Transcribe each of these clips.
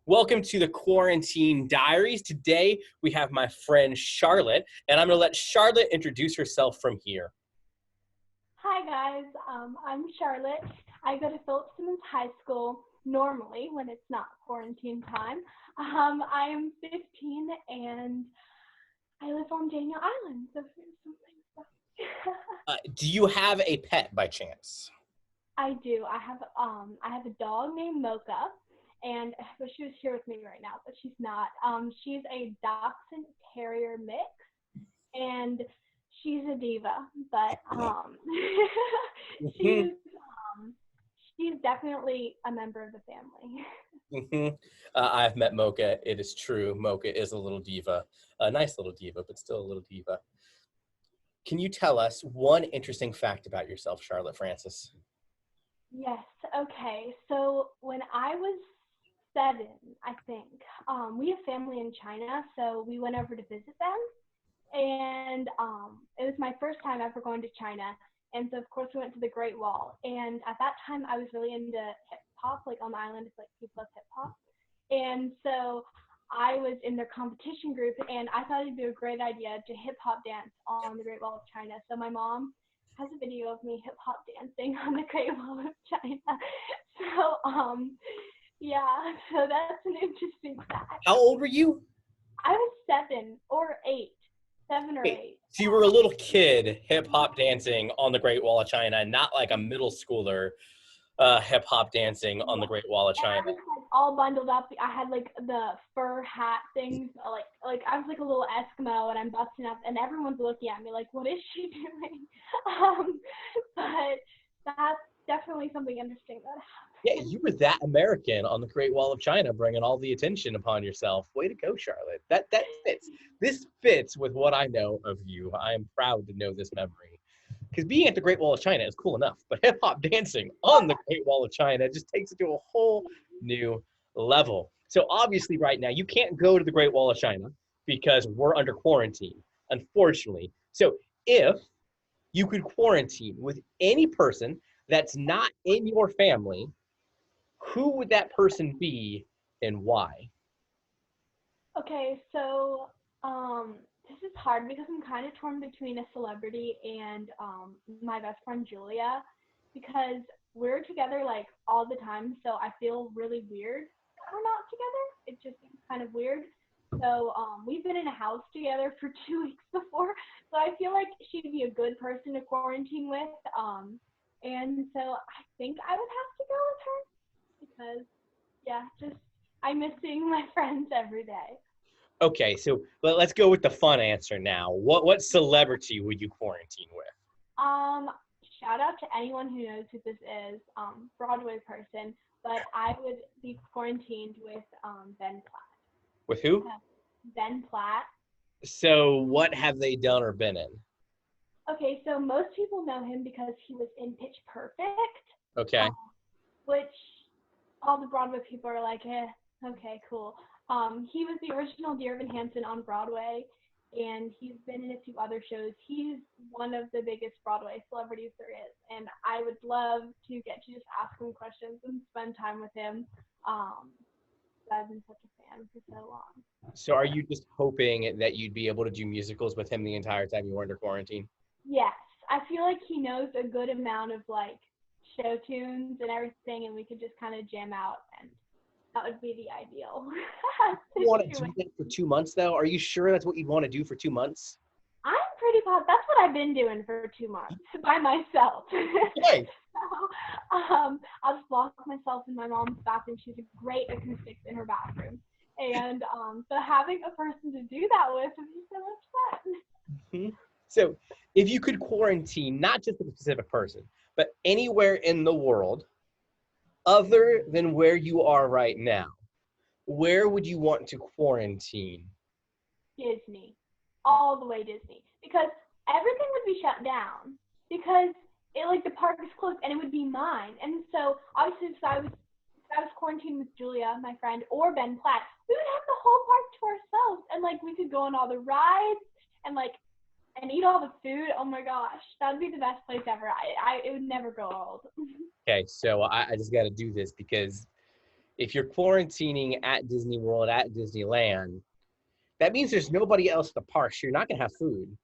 Welcome to the Quarantine Diaries. Today we have my friend Charlotte, and I'm going to let Charlotte introduce herself from here. Hi guys, I'm Charlotte. I go to Phillips Simmons High School normally when it's not quarantine time. I am 15 and I live on Daniel Island, so here's some things. Do you have a pet by chance? I do. I have a dog named Mocha, and well, she was here with me right now, but she's not. She's a Dachshund Terrier mix, and she's a diva, but she's she's definitely a member of the family. I've met Mocha. It is true. Mocha is a little diva, a nice little diva, but still a little diva. Can you tell us one interesting fact about yourself, Charlotte Francis? Yes. Okay. So when I was 7, I think, we have family in China, so we went over to visit them. And it was my first time ever going to China. And so, of course, we went to the Great Wall. And at that time, I was really into hip hop, like on the island, it's like people love hip hop. And so I was in their competition group, and I thought it'd be a great idea to hip hop dance on the Great Wall of China. So my mom has a video of me hip hop dancing on the Great Wall of China. So, yeah, so that's an interesting fact. How old were you? I was 7 or 8. 7 or 8. So you were a little kid hip hop dancing on the Great Wall of China, not like a middle schooler hip hop dancing on the Great Wall of China. And I was like all bundled up. I had like the fur hat things, like I was like a little Eskimo, and I'm busting up, and everyone's looking at me like, what is she doing? But that's definitely something interesting that happened. Yeah, you were that American on the Great Wall of China, bringing all the attention upon yourself. Way to go, Charlotte. That fits. This fits with what I know of you. I am proud to know this memory. Because being at the Great Wall of China is cool enough, but hip hop dancing on the Great Wall of China just takes it to a whole new level. So obviously right now you can't go to the Great Wall of China because we're under quarantine, unfortunately. So if you could quarantine with any person that's not in your family, who would that person be and why? Okay, so this is hard because I'm kind of torn between a celebrity and my best friend Julia, because we're together like all the time, so I feel really weird that we're not together. It just seems kind of weird. So we've been in a house together for 2 weeks before, so I feel like she'd be a good person to quarantine with. And so I think I would have to go with her because, yeah, just I miss seeing my friends every day. Okay, so let's go with the fun answer now. What celebrity would you quarantine with? Um, Shout out to anyone who knows who this is, Broadway person, but I would be quarantined with Ben Platt. With who? Ben Platt. So what have they done or been in? Okay, so most people know him because he was in Pitch Perfect, Okay. which all the Broadway people are like, okay, cool. He was the original Dear Evan Hansen on Broadway, and he's been in a few other shows. He's one of the biggest Broadway celebrities there is, and I would love to get to just ask him questions and spend time with him. I've been such a fan for so long. So are you just hoping that you'd be able to do musicals with him the entire time you were under quarantine? Yes, I feel like he knows a good amount of like show tunes and everything, and we could just kind of jam out, and that would be the ideal. You want to do that for 2 months, though? Are you sure that's what you want to do for 2 months? I'm pretty positive. That's what I've been doing for 2 months by myself. Right. So, I'll just lock myself in my mom's bathroom. She's a great acoustics in her bathroom. And so having a person to do that with would be so much fun. Mm-hmm. So if you could quarantine, not just with a specific person, but anywhere in the world other than where you are right now, where would you want to quarantine? Disney. All the way Disney. Because everything would be shut down. Because the park is closed and it would be mine. And so obviously if I was quarantined with Julia, my friend, or Ben Platt, we would have the whole park to ourselves, and like we could go on all the rides and eat all the food. Oh my gosh, that'd be the best place ever. It would never grow old. Okay, so I just got to do this because if you're quarantining at Disney World, at Disneyland, that means there's nobody else at the park, so you're not gonna have food.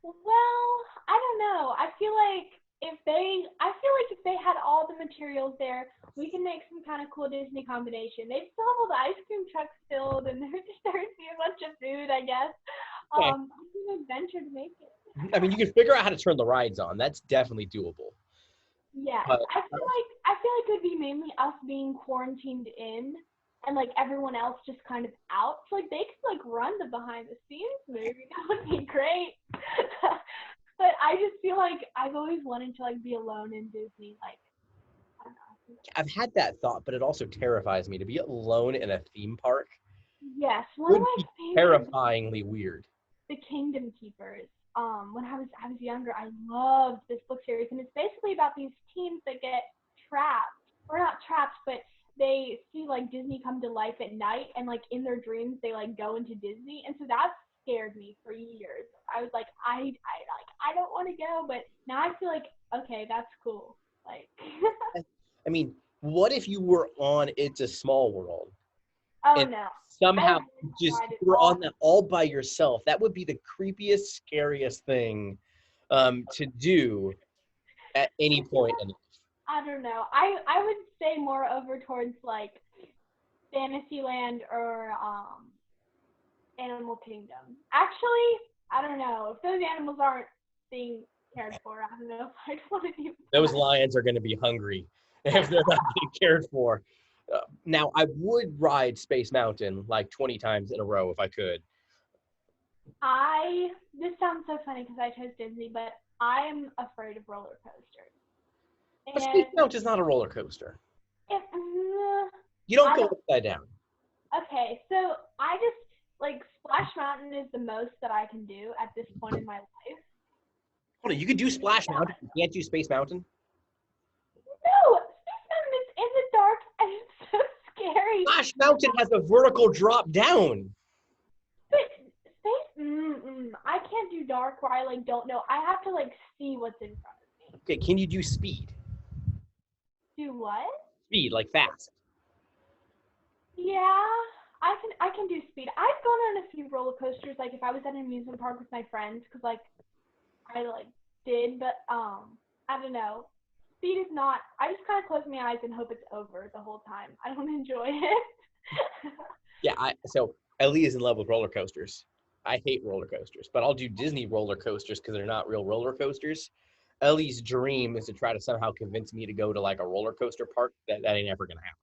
Well, I don't know. I feel like if they had all the materials there, we can make some kind of cool Disney combination. They still have all the ice cream trucks filled, and there'd be a bunch of food, I guess. Okay. It's an adventure to make it. I mean, you can figure out how to turn the rides on. That's definitely doable. Yes, But I feel like it would be mainly us being quarantined in, and like everyone else just kind of out. So like they could like run the behind the scenes movie. That would be great. But I just feel like I've always wanted to like be alone in Disney. Like I don't know. I've had that thought, but it also terrifies me to be alone in a theme park. Yes, one of Would my be favorite, terrifyingly weird. The Kingdom Keepers. When I was younger, I loved this book series, and it's basically about these teens that get trapped, or not trapped, but they see like Disney come to life at night, and like in their dreams they like go into Disney, and so that scared me for years. I was like, I don't want to go, but now I feel like okay, that's cool. Like, I mean, what if you were on It's a Small World oh and no, somehow I've just tried it you were all. on that all by yourself? That would be the creepiest, scariest thing to do at any I feel point in life. I don't know. I would say more over towards like Fantasyland or Animal Kingdom. Actually, I don't know. If those animals aren't being cared for, I don't know if I'd want to do Those that. lions are going to be hungry if they're not being cared for. Now, I would ride Space Mountain like 20 times in a row if I could. This sounds so funny because I chose Disney, but I'm afraid of roller coasters. But Space And Mountain is not a roller coaster. if, You don't I go don't, upside down. okay, so I just, like, Splash Mountain is the most that I can do at this point in my life. Hold on, you could do Splash Mountain. You can't do Space Mountain. No, Space Mountain is in the dark and it's so scary. Splash Mountain has a vertical drop down. But I can't do dark where I like don't know. I have to like see what's in front of me. Okay, can you do speed? Do what? Speed, like fast. Yeah, I can do speed. I've gone on a few roller coasters, like if I was at an amusement park with my friends, because like I like did, but I don't know. Speed is not. I just kind of close my eyes and hope it's over the whole time. I don't enjoy it. Yeah, so Ellie is in love with roller coasters. I hate roller coasters, but I'll do Disney roller coasters because they're not real roller coasters. Ellie's dream is to try to somehow convince me to go to like a roller coaster park. That ain't ever gonna happen.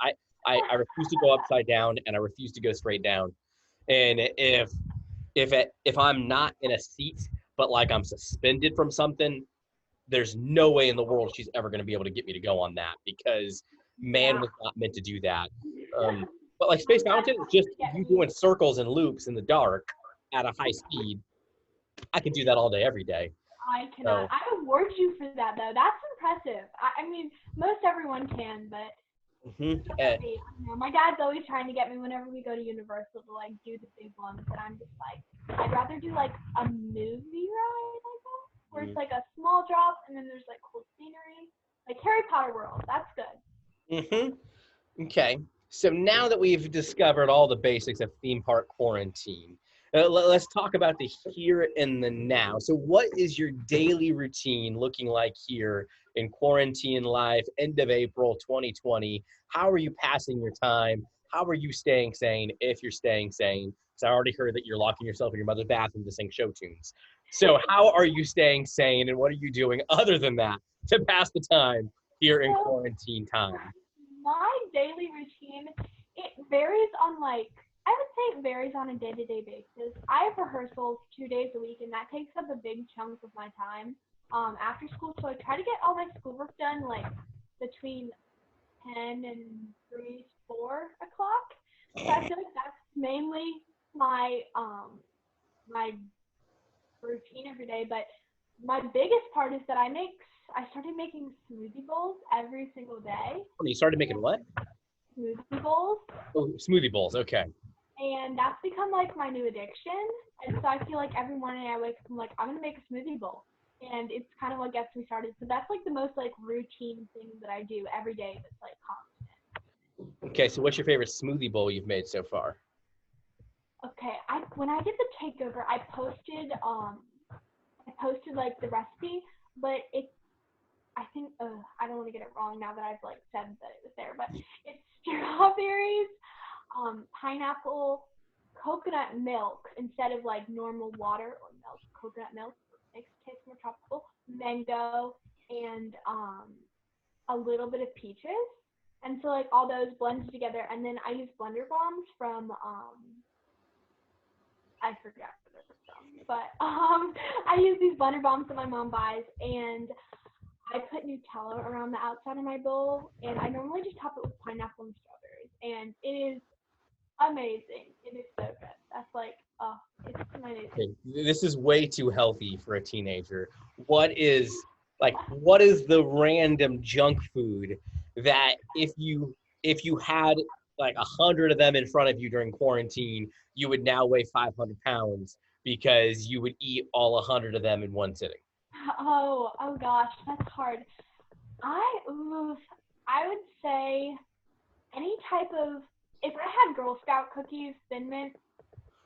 Like I refuse to go upside down and I refuse to go straight down. And if I'm not in a seat, but like I'm suspended from something, there's no way in the world she's ever gonna be able to get me to go on that because man Yeah. was not meant to do that. But like Space My Mountain, dad it's just tried to get you me. doing circles and loops in the dark at a high speed. I could do that all day, every day. I cannot. So, I award you for that though. That's impressive. I mean, most everyone can, but mhm. me. I don't know. My dad's always trying to get me whenever we go to Universal to like do the big ones, and I'm just like, I'd rather do like a movie ride, I guess, where it's like a small drop and then there's like cool scenery, like Harry Potter World. That's good. Okay. So now that we've discovered all the basics of theme park quarantine, let's talk about the here and the now. So, what is your daily routine looking like here in quarantine life, end of April 2020? How are you passing your time? How are you staying sane if you're staying sane? So, I already heard that you're locking yourself in your mother's bathroom to sing show tunes. So, how are you staying sane and what are you doing other than that to pass the time here in So quarantine time? my daily routine, it varies on like, I would say it varies on a day-to-day basis. I have rehearsals 2 days a week, and that takes up a big chunk of my time after school. So I try to get all my schoolwork done like between 10 and 3, 4 o'clock. So I feel like that's mainly my routine every day. But my biggest part is that I started making smoothie bowls every single day. Oh, you started making what? Smoothie bowls, Oh, smoothie bowls. Okay. and that's become like my new addiction. And so I feel like every morning I wake up, I'm like, I'm gonna make a smoothie bowl, and it's kind of what gets me started. So that's like the most like routine thing that I do every day. That's like constant. Okay, so what's your favorite smoothie bowl you've made so far? Okay, when I did the takeover, I posted like the recipe, but I think I don't want to get it wrong now that I've like said that it was there, but it's strawberries, pineapple, coconut milk instead of like normal water or milk. Coconut milk makes it taste more tropical. Mango and a little bit of peaches, and so like all those blended together, and then I use blender bombs from I forgot where they're from, but I use these blender bombs that my mom buys, and I put Nutella around the outside of my bowl, and I normally just top it with pineapple and strawberries, and it is amazing. It is so good. That's like, oh, it's amazing. Okay, this is way too healthy for a teenager. What is what is the random junk food that if you had like 100 of them in front of you during quarantine, you would now weigh 500 pounds because you would eat all 100 of them in one sitting? Oh gosh, that's hard. Oof, I would say any type of, if I had Girl Scout cookies, Thin Mint,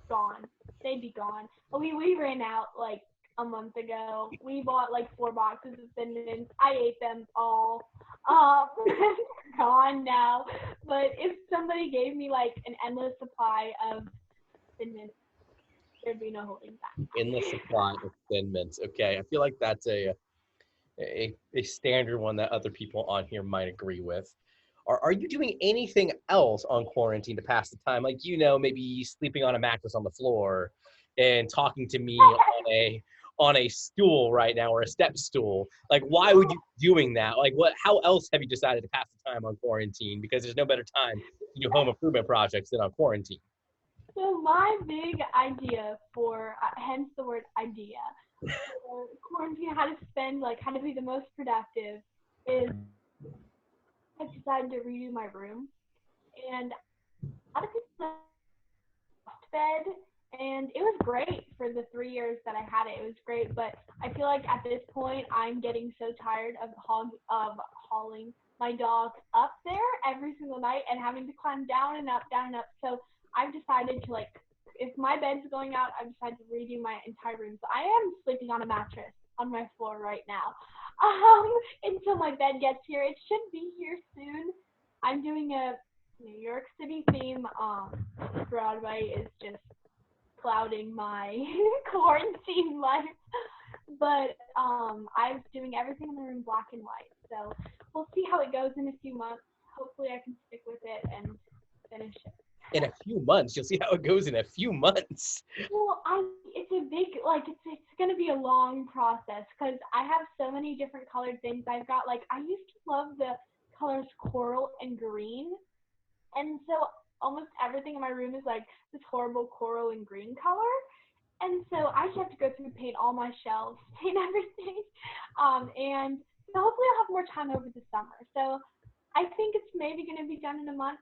gone. They'd be gone. We ran out like a month ago. We bought like 4 boxes of Thin Mints. I ate them all. Gone now. But if somebody gave me like an endless supply of Thin Mints, there'd be no holding back. Endless supply of Thin Mints. Okay, I feel like that's a standard one that other people on here might agree with. Are you doing anything else on quarantine to pass the time? Like, maybe sleeping on a mattress on the floor and talking to me on a stool right now or a step stool. Like, why would you be doing that? Like, how else have you decided to pass the time on quarantine? Because there's no better time to do home improvement projects than on quarantine. So my big idea for, hence the word idea, for quarantine, how to be the most productive, is I decided to redo my room. And a lot of people bed, and it was great for the 3 years that I had it. It was great, but I feel like at this point I'm getting so tired of hauling my dog up there every single night and having to climb down and up. So I've decided to, like, if my bed's going out, I've decided to redo my entire room. So I am sleeping on a mattress on my floor right now. Until my bed gets here. It should be here soon. I'm doing a New York City theme. Broadway is just clouding my quarantine life. But I'm doing everything in the room black and white. So we'll see how it goes in a few months. Hopefully I can stick with it and finish it. In a few months, you'll see how it goes in a few months. Well, it's a big, like, it's going to be a long process because I have so many different colored things. I've got, like, I used to love the colors coral and green. And so almost everything in my room is like this horrible coral and green color. And so I just have to go through and paint all my shelves, paint everything. And so hopefully I'll have more time over the summer. So I think it's maybe going to be done in a month.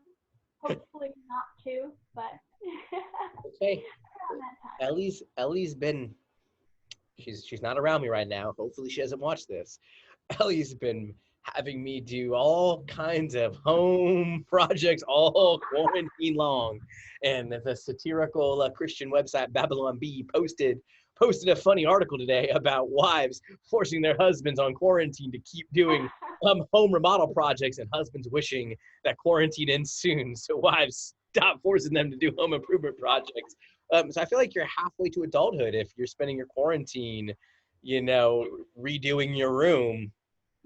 Hopefully not two, but Okay. around that time. Ellie's been she's not around me right now. Hopefully she doesn't watch this. Ellie's been having me do all kinds of home projects all quarantine long. And the satirical Christian website Babylon Bee posted a funny article today about wives forcing their husbands on quarantine to keep doing home remodel projects, and husbands wishing that quarantine ends soon so wives stop forcing them to do home improvement projects. So I feel like you're halfway to adulthood if you're spending your quarantine, redoing your room.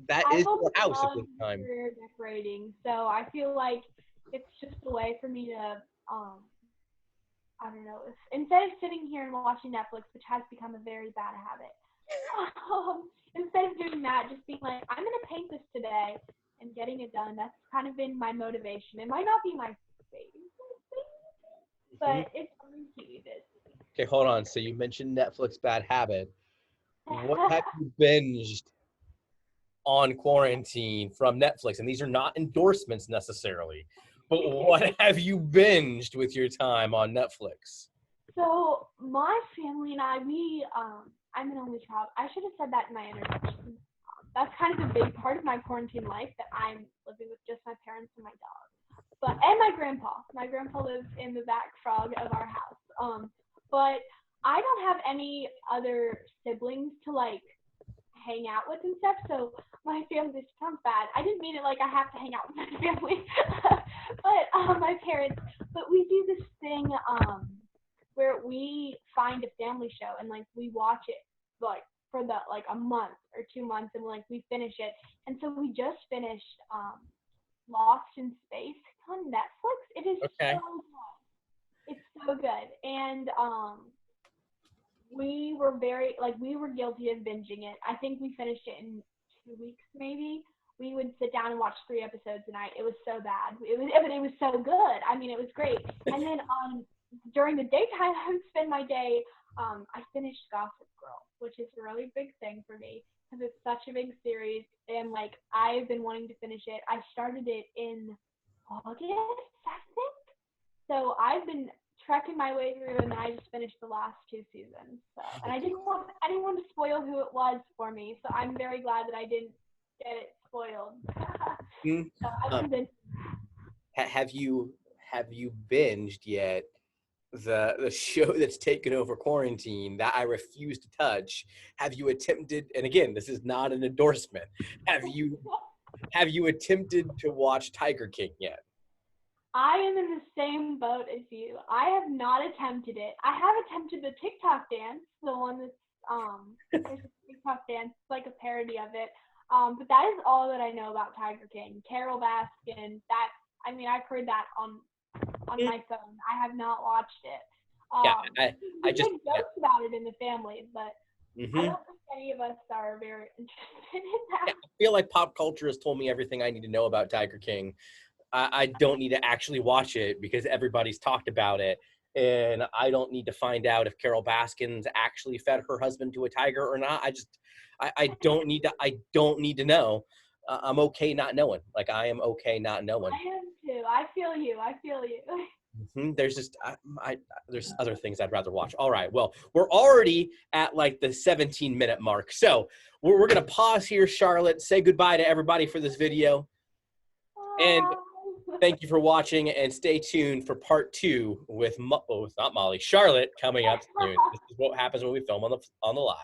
That I've is always your house at loved this time. interior decorating, so I feel like it's just a way for me to, I don't know, instead of sitting here and watching Netflix, which has become a very bad habit, instead of doing that, just being like, I'm going to paint this today and getting it done. That's kind of been my motivation. It might not be my favorite thing, Mhm. but it's something to keep me busy. Okay, hold on. So you mentioned Netflix bad habit. What have you binged on quarantine from Netflix? And these are not endorsements necessarily, but what have you binged with your time on Netflix? So my family and I'm an only child. I should have said that in my introduction. That's kind of a big part of my quarantine life, that I'm living with just my parents and my dog. and my grandpa. My grandpa lives in the back frog of our house. But I don't have any other siblings to like hang out with and stuff. So my family, this sounds bad. I didn't mean it like I have to hang out with my family, but my parents. But we do this thing where we find a family show and like we watch it like for the like a month or 2 months and like we finish it. And so we just finished Lost in Space on Netflix. It is Okay. so good. It's so good. And we were we were guilty of binging it. I think we finished it in 2 weeks maybe. We would sit down and watch 3 episodes a night. It was so bad. But it was so good. I mean, it was great. And then during the daytime, I would spend my day. I finished Gossip Girl, which is a really big thing for me because it's such a big series, and like I've been wanting to finish it. I started it in August, I think. So I've been trekking my way through, and I just finished the last 2 seasons. So, and I didn't want anyone to spoil who it was for me, so I'm very glad that I didn't get it spoiled. So Um, have you binged yet the show that's taken over quarantine that I refuse to touch? Have you attempted? And again, this is not an endorsement. Have you attempted to watch Tiger King yet? I am in the same boat as you. I have not attempted it. I have attempted the TikTok dance, the one that's there's a TikTok dance, like a parody of it. But that is all that I know about Tiger King. Carol Baskin. I've heard that on my phone. I have not watched it. Yeah, We I just make jokes about it in the family, but I mhm. don't think any of us are very interested in that. Yeah, I feel like pop culture has told me everything I need to know about Tiger King. I don't need to actually watch it because everybody's talked about it. And I don't need to find out if Carol Baskins actually fed her husband to a tiger or not. I don't need to, know. I'm okay not knowing. Like I am okay not knowing. I am too. I feel you. I feel you. There's just, there's other things I'd rather watch. All right. Well, we're already at like the 17-minute mark. So we're going to pause here, Charlotte, say goodbye to everybody for this video. And thank you for watching, and stay tuned for part 2 with it's not Molly, Charlotte, coming up soon. This is what happens when we film on the live.